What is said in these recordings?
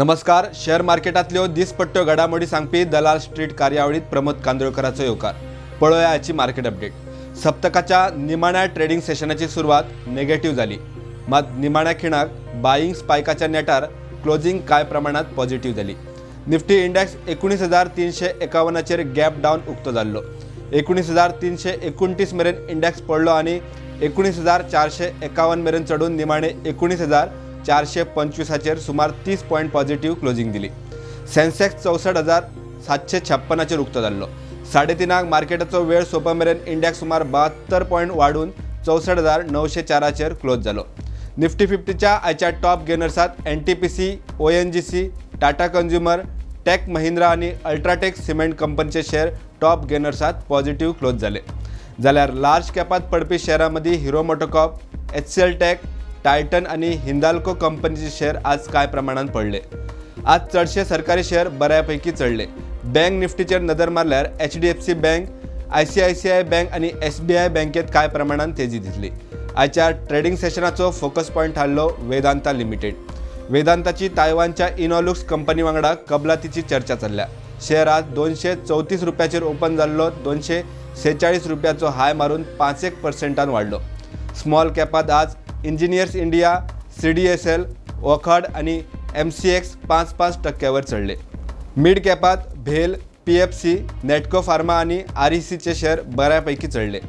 नमस्कार. शेअर मार्केटातल्यो दिसपट्ट्यो घडामोडी सांगपी दलाल स्ट्रीट कार्यावळीत प्रमोद कांदोळकराचो येवकार. पळोवया आजची मार्केट अपडेट. सप्तकाच्या निमाण्या ट्रेडिंग सेशनाची सुरुवात नेगेटिव्ह झाली, मात निमाण्या खिणाक बाईंग स्पायकाच्या नेटार क्लोजिंग काय प्रमाणात पॉझिटिव्ह झाली. निफ्टी इंडेक्स 19,351 चेर गॅप डाऊन उक्तो जाल्लो. 19,329 मेरेन इंडेक्स पडलो आणि 19,451 मेरेन चढून निमाणे 19,425 चेर सुमार 30 पॉइंट पॉझिटिव्ह क्लोजिंग दिली. सेन्सेक्स 64,756 चेर उक्तो जाल्लो. 3:30 मार्केटाचो वेळ सोंपा मेरेन इंडेक्स सुमार 72 पॉइंट वाढून 64,904 चेर क्लोज जालो. निफ्टी 50च्या आयच्या टॉप गेनर्सात NTPC, ONGC, Tata Consumer, Tech Mahindra आणि अल्ट्राटेक सिमेंट कंपनीचे शेअर टॉप गेनर्सात पॉझिटिव्ह क्लोज झाले. जाल्यार लार्ज कॅपात पडपी शेअरांमध्ये हिरो मोटोकॉर्प, HCL टेक, टायटन आणि हिंदाल्को कंपनीचे शेअर आज काय प्रमाणात पडले. आज चडशे सरकारी शेअर बऱ्यापैकी चढले. बँक निफ्टीचेर नजर मारल्यार HDFC बँक, ICICI बँक आणि SBI बँकेत काय प्रमाणात तेजी दिसली. आजच्या ट्रेडिंग सेशनाचो फोकस पॉइंट थारलो वेदांता लिमिटेड. वेदांताची तायवानच्या इनॉलुक्स कंपनी वांगडा कबलातीची चर्चा चल्ल्या. शेअर आज 234 रुपयाचेर ओपन जाल्लो 246 रुपयाचो हाय मारून 5% वाढलो. स्मॉल कॅपात आज इंजिनियर्स इंडिया, CDSL, वॉकहार्ड आणि MCX 5% चढले. मिड कॅपात भेल, PFC, नेटको फार्मा आणि RECचे शेअर बऱ्यापैकी चढले.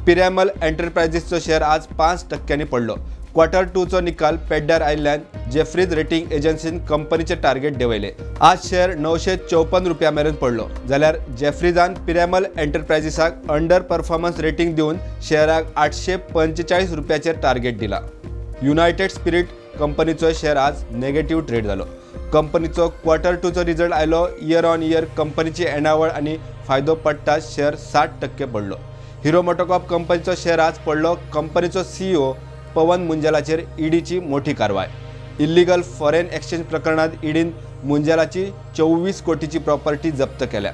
पिरॅमल एंटरप्राइजेसचो शेअर आज 5% पडलो. Q2चो निकाल पेड्ड्यार आयिल्ल्यान जेफ्रीज रेटिंग एजन्सीन कंपनीचे टार्गेट देंवयले. आज शेअर 954 रुपया मेरेन पडलो. जाल्यार जेफ्रीजान पिरॅमल एंटरप्राइजेसाक अंडर परफॉर्मन्स रेटिंग दिवन शेअराक 845 रुपयाचेर टार्गेट दिला. युनायटेड स्पिरीट कंपनीचो शेअर आज नेगेटिव्ह ट्रेड जालो. कंपनीचो Q2चो रिझल्ट आयलो. इयर ऑन इयर कंपनीची येणावळ आणि फायदो पडटा शेअर 60% पडलो. हिरो मोटोकॉर्प कंपनीचो शेअर आज पडलो. कंपनीचो CEO पवन मुंजालाचेर ईडीची मोठी कारवाय. इल्लीगल फॉरेन एक्सचेंज प्रकरणात ईडीन मुंजालाची 24 कोटीची प्रॉपर्टी जप्त केल्या.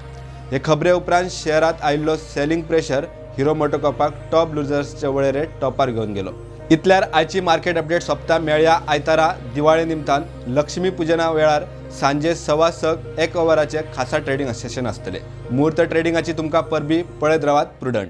हे खबरे उपरांत शेअरात आयिल्लो सेलिंग प्रेशर हिरो मोटोकॉर्पाक टॉप लुजर्सचे वळेरेंत टॉपार घेवन गेलो. इतल्यार आयची मार्केट अपडेट सोंपता. मेळया आयतारा दिवाळे निमतान लक्ष्मी पुजना वेळार सांजे 6:15 1 ओवराचे खासा ट्रेडिंग सेशन आसतले. मुहूर्त ट्रेडिंगाची तुमकां परबी पळयत रावात. प्रुडंट.